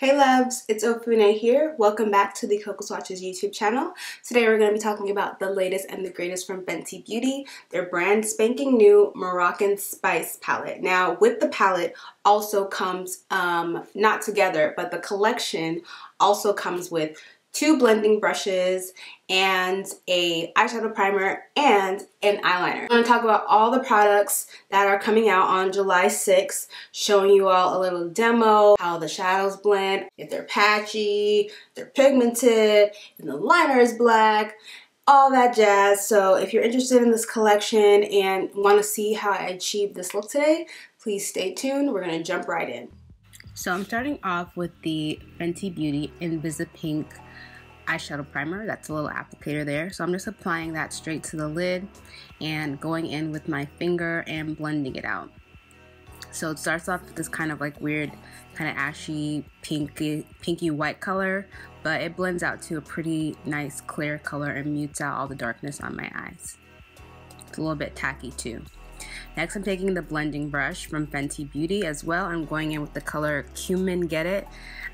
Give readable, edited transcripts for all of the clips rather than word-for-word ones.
Hey loves, it's Ofune here. Welcome back to the Coco Swatches YouTube channel. Today we're going to be talking about the latest and the greatest from Fenty Beauty, their brand spanking new Moroccan Spice palette. Now with the palette also comes, not together, but the collection also comes with 2 blending brushes and a eyeshadow primer and an eyeliner. I'm going to talk about all the products that are coming out on July 6th, showing you all a little demo, how the shadows blend, if they're patchy, if they're pigmented, and the liner is black, all that jazz. So if you're interested in this collection and want to see how I achieved this look today, please stay tuned. We're going to jump right in. So I'm starting off with the Fenty Beauty Invisipink eyeshadow primer. That's a little applicator there. So I'm just applying that straight to the lid and going in with my finger and blending it out. So it starts off with this kind of like weird, kind of ashy, pinky white color, but it blends out to a pretty nice clear color and mutes out all the darkness on my eyes. It's a little bit tacky too. Next, I'm taking the blending brush from Fenty Beauty as well. I'm going in with the color Cumin Get It,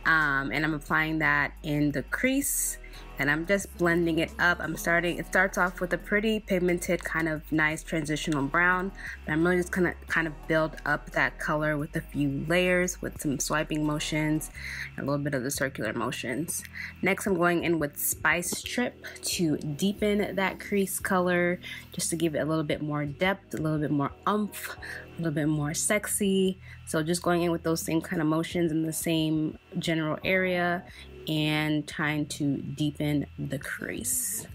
and I'm applying that in the crease, and I'm just blending it up. It starts off with a pretty pigmented, kind of nice transitional brown, but I'm really just gonna kind of build up that color with a few layers, with some swiping motions, and a little bit of the circular motions. Next, I'm going in with Spice Trip to deepen that crease color, just to give it a little bit more depth, a little bit more oomph, a little bit more sexy. So just going in with those same kind of motions in the same general area and trying to deepen the crease.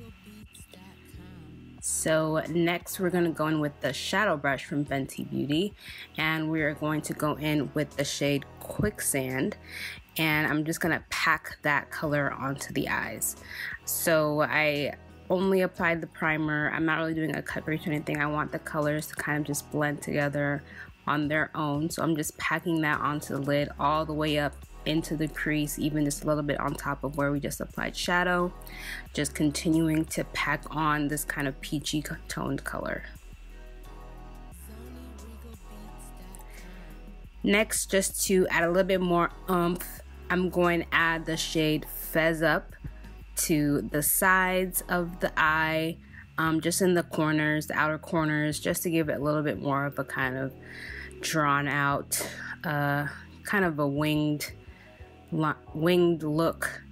So next we're going to go in with the shadow brush from Fenty Beauty, and we are going to go in with the shade Quicksand, and I'm just going to pack that color onto the eyes. So I only applied the primer. I'm not really doing a cut crease or anything. I want the colors to kind of just blend together on their own. So I'm just packing that onto the lid all the way up into the crease, even just a little bit on top of where we just applied shadow. Just continuing to pack on this kind of peachy toned color. Next, just to add a little bit more oomph, I'm going to add the shade Fez Up to the sides of the eye, just in the corners, the outer corners, just to give it a little bit more of a kind of drawn out, kind of a winged look,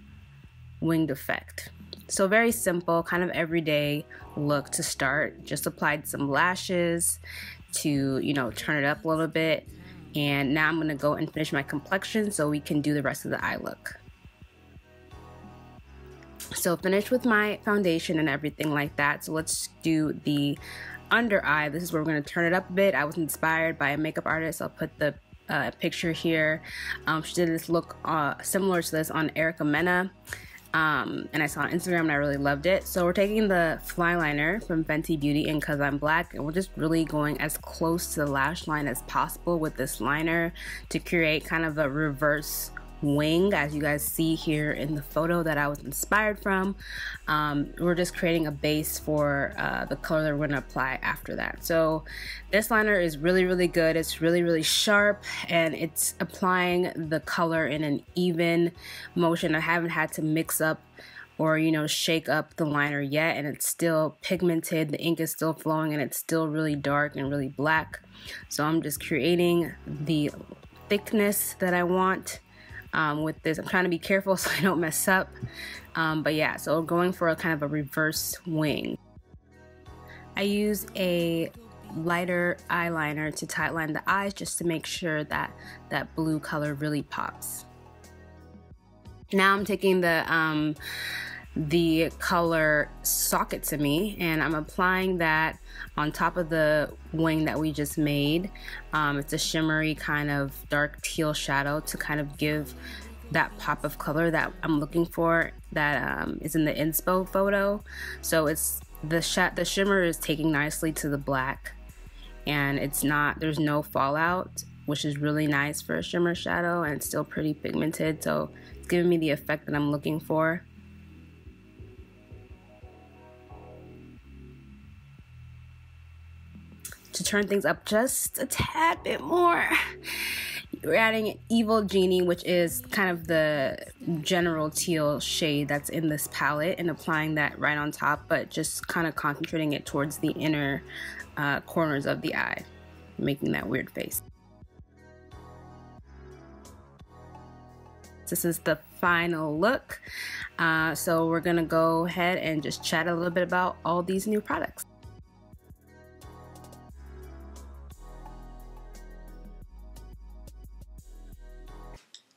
winged effect. So very simple, kind of everyday look to start. Just applied some lashes to, turn it up a little bit. And now I'm gonna go and finish my complexion so we can do the rest of the eye look. So finished with my foundation and everything like that. So let's do the under eye. This is where we're going to turn it up a bit. I was inspired by a makeup artist. I'll put the picture here. She did this look similar to this on Erica Mena. And I saw it on Instagram and I really loved it. So we're taking the fly liner from Fenty Beauty in Cause I'm Black, and we're just really going as close to the lash line as possible with this liner to create kind of a reverse wing, as you guys see here in the photo that I was inspired from. We're just creating a base for the color that we're going to apply after that. So this liner is really good. It's really sharp, and it's applying the color in an even motion. I haven't had to mix up or shake up the liner yet, and it's still pigmented. The ink is still flowing, and it's still really dark and really black. So I'm just creating the thickness that I want with this. I'm trying to be careful so I don't mess up, but yeah, so going for a kind of a reverse wing. I use a lighter eyeliner to tightline the eyes just to make sure that that blue color really pops. Now I'm taking the color Socket to Me, and I'm applying that on top of the wing that we just made. It's a shimmery kind of dark teal shadow to kind of give that pop of color that I'm looking for, that is in the inspo photo. So it's the shimmer is taking nicely to the black, and there's no fallout, which is really nice for a shimmer shadow, and it's still pretty pigmented, so it's giving me the effect that I'm looking for. To turn things up just a tad bit more, We're adding Evil Genie, which is kind of the general teal shade that's in this palette, and applying that right on top, but just kind of concentrating it towards the inner corners of the eye, making that weird face. This is the final look. So we're gonna go ahead and just chat a little bit about all these new products.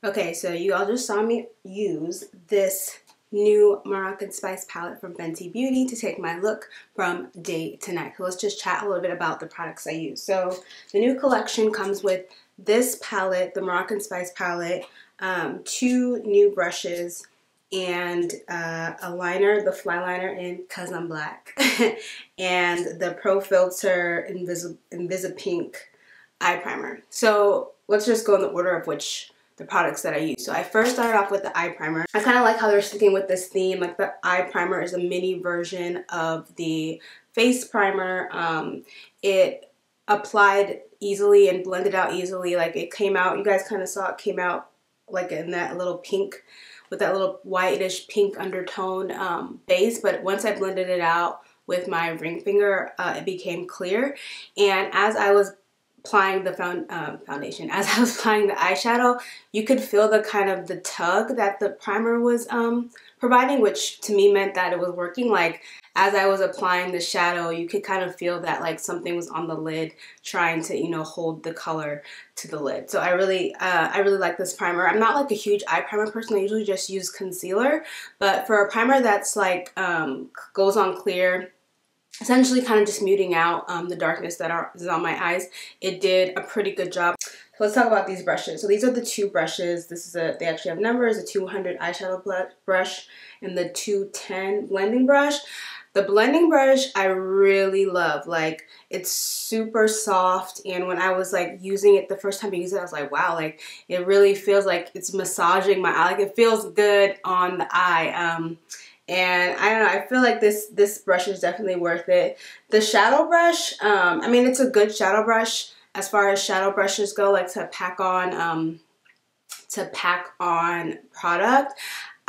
Okay, so you all just saw me use this new Moroccan Spice palette from Fenty Beauty to take my look from day to night. So let's just chat a little bit about the products I use. So the new collection comes with this palette, the Moroccan Spice palette, 2 new brushes, and a liner, the fly liner in Cause I'm Black, and the Pro Filter Invisipink eye primer. So let's just go in the order of the products that I use. So I first started off with the eye primer. I kind of like how they're sticking with this theme. Like, the eye primer is a mini version of the face primer. It applied easily and blended out easily. Like, it came out, you guys kind of saw it came out like in that little pink, with that little whitish pink undertone base. But once I blended it out with my ring finger, it became clear. And as I was applying the foundation, as I was applying the eyeshadow, you could feel the kind of the tug that the primer was providing, which to me meant that it was working. Like, as I was applying the shadow, you could kind of feel that like something was on the lid trying to, you know, hold the color to the lid. So I really like this primer. I'm not like a huge eye primer person. I usually just use concealer, but for a primer that's like goes on clear, essentially kind of just muting out the darkness that is on my eyes, it did a pretty good job. So let's talk about these brushes. So these are the 2 brushes. They actually have numbers, a 200 eyeshadow brush and the 210 blending brush. The blending brush I really love. Like, it's super soft, and when I was like using it the first time I used it, I was like, wow, like it really feels like it's massaging my eye. Like, it feels good on the eye. And I don't know, I feel like this brush is definitely worth it. The shadow brush, I mean, it's a good shadow brush as far as shadow brushes go, like to pack on product.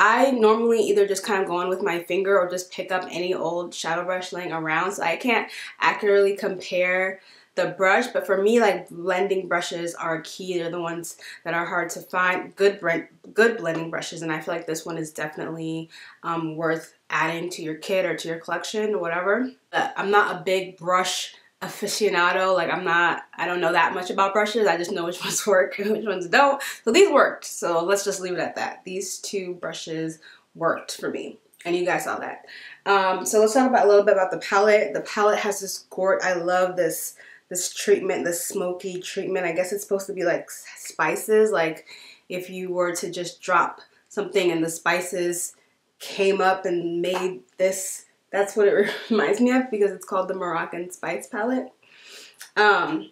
I normally either just kind of go on with my finger or just pick up any old shadow brush laying around, so I can't accurately compare the brush. But for me, like, blending brushes are key. They're the ones that are hard to find, good blending brushes, and I feel like this one is definitely worth adding to your kit or to your collection or whatever. But I'm not a big brush aficionado. Like, I don't know that much about brushes. I just know which ones work and which ones don't. So these worked. So let's just leave it at that. These 2 brushes worked for me, and you guys saw that. So let's talk a little bit about the palette. The palette has this I love this treatment, this smoky treatment. I guess it's supposed to be like spices. Like, if you were to just drop something and the spices came up and made this, that's what it reminds me of, because it's called the Moroccan Spice palette. It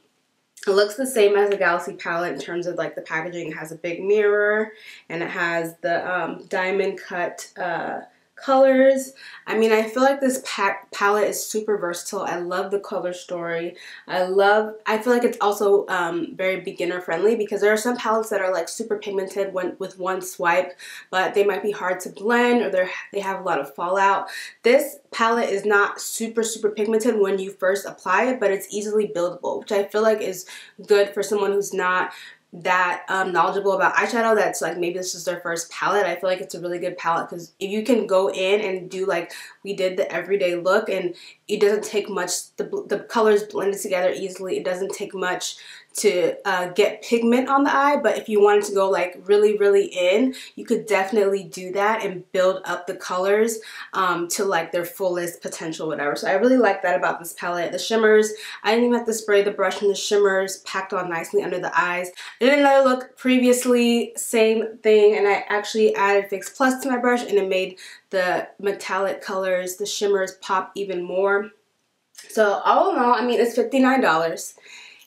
looks the same as the Galaxy palette in terms of like the packaging. It has a big mirror, and it has the diamond cut colors. I mean, I feel like this palette is super versatile. I love the color story. I feel like it's also very beginner friendly, because there are some palettes that are like super pigmented with one swipe, but they might be hard to blend, or they have a lot of fallout. This palette is not super pigmented when you first apply it, but it's easily buildable, which I feel like is good for someone who's not that knowledgeable about eyeshadow, that's like maybe this is their first palette. I feel like it's a really good palette, because if you can go in and do like we did, the everyday look, and it doesn't take much, the colors blended together easily. It doesn't take much to get pigment on the eye, but if you wanted to go like really in, you could definitely do that and build up the colors to like their fullest potential, whatever. So I really like that about this palette. The shimmers, I didn't even have to spray the brush, and the shimmers packed on nicely under the eyes. I did another look previously, same thing, and I actually added Fix Plus to my brush, and it made the metallic colors, the shimmers, pop even more. So all in all, I mean, it's $59.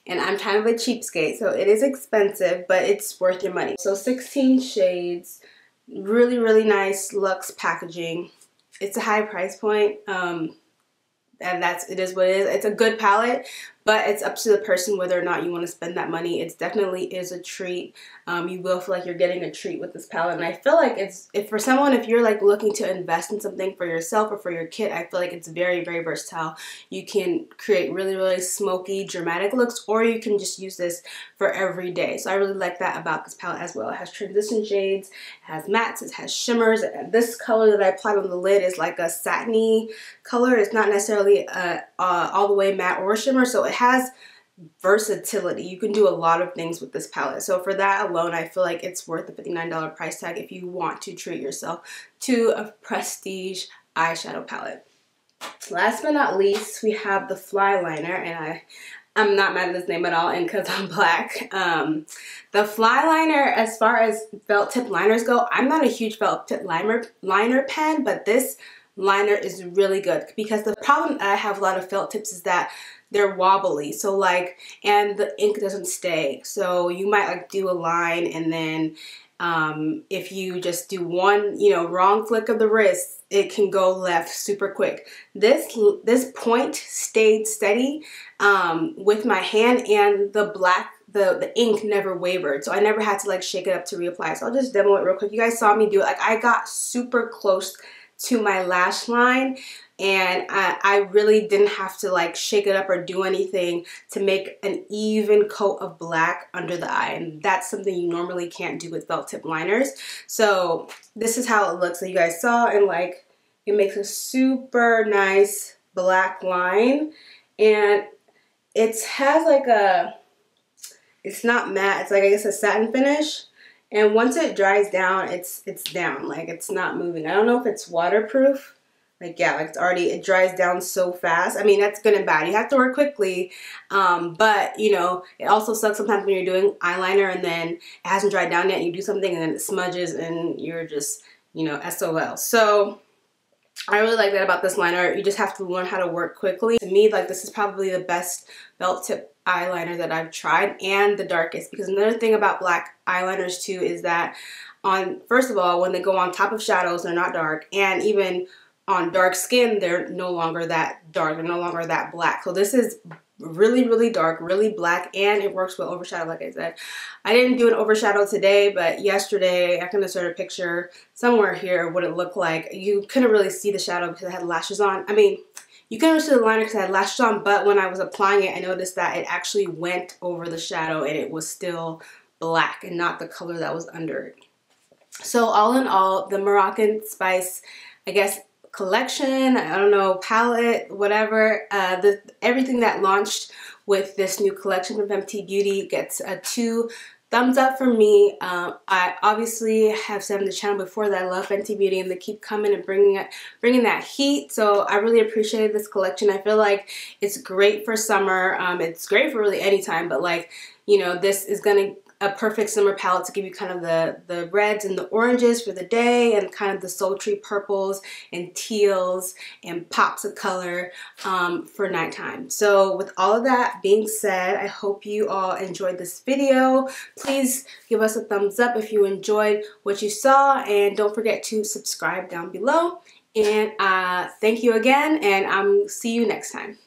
And I'm kind of a cheapskate, so it is expensive, but it's worth your money. So 16 shades, really nice luxe packaging. It's a high price point, and it is what it is. It's a good palette, but it's up to the person whether or not you want to spend that money. It definitely is a treat. You will feel like you're getting a treat with this palette, and I feel like if for someone, if you're like looking to invest in something for yourself or for your kid, I feel like it's very, very versatile. You can create really, really smoky, dramatic looks, or you can just use this for every day. So I really like that about this palette as well. It has transition shades, it has mattes, it has shimmers. This color that I applied on the lid is like a satiny color. It's not necessarily all the way matte or shimmer, so it has versatility. You can do a lot of things with this palette. So for that alone, I feel like it's worth the $59 price tag if you want to treat yourself to a prestige eyeshadow palette. Last but not least, we have the Fly Liner, and I'm not mad at this name at all, and because I'm black. The Fly Liner, as far as felt tip liners go, I'm not a huge felt tip liner pan, but this liner is really good, because the problem I have a lot of felt tips is that they're wobbly, so like, and the ink doesn't stay. So you might like do a line, and then if you just do one, wrong flick of the wrist, it can go left super quick. This point stayed steady with my hand, and the ink never wavered, so I never had to like shake it up to reapply. So I'll just demo it real quick. You guys saw me do it. Like, I got super close to my lash line, and I really didn't have to like shake it up or do anything to make an even coat of black under the eye, and that's something you normally can't do with felt tip liners. So this is how it looks that you guys saw, and like it makes a super nice black line, and it has like it's not matte, it's like, I guess, a satin finish. And once it dries down, it's down, like it's not moving. I don't know if it's waterproof. Like, yeah, like it dries down so fast. I mean, that's good and bad. You have to work quickly, but it also sucks sometimes when you're doing eyeliner and then it hasn't dried down yet, and you do something and then it smudges and you're just, SOL. So I really like that about this liner. You just have to learn how to work quickly. To me, like, this is probably the best felt tip eyeliner that I've tried, and the darkest, because another thing about black eyeliners too is that first of all, when they go on top of shadows, they're not dark, and even on dark skin, they're no longer that dark, they're no longer that black. So this is really, really dark, really black, and it works with overshadow. Like I said, I didn't do an overshadow today, but yesterday I can insert a picture somewhere here of what it looked like. You couldn't really see the shadow because I had lashes on. I mean, you couldn't see the liner because I had lashes on, but when I was applying it, I noticed that it actually went over the shadow and it was still black and not the color that was under it. So all in all, the Moroccan Spice, I guess, collection, I don't know, palette, whatever, everything that launched with this new collection from Fenty Beauty gets a 2 thumbs up from me. I obviously have said on the channel before that I love Fenty Beauty, and they keep coming and bringing that heat. So I really appreciated this collection. I feel like it's great for summer. It's great for really any time, but like, this is gonna a perfect summer palette to give you kind of the reds and the oranges for the day, and kind of the sultry purples and teals and pops of color for nighttime. So with all of that being said, I hope you all enjoyed this video. Please give us a thumbs up if you enjoyed what you saw, and don't forget to subscribe down below. And thank you again, and see you next time.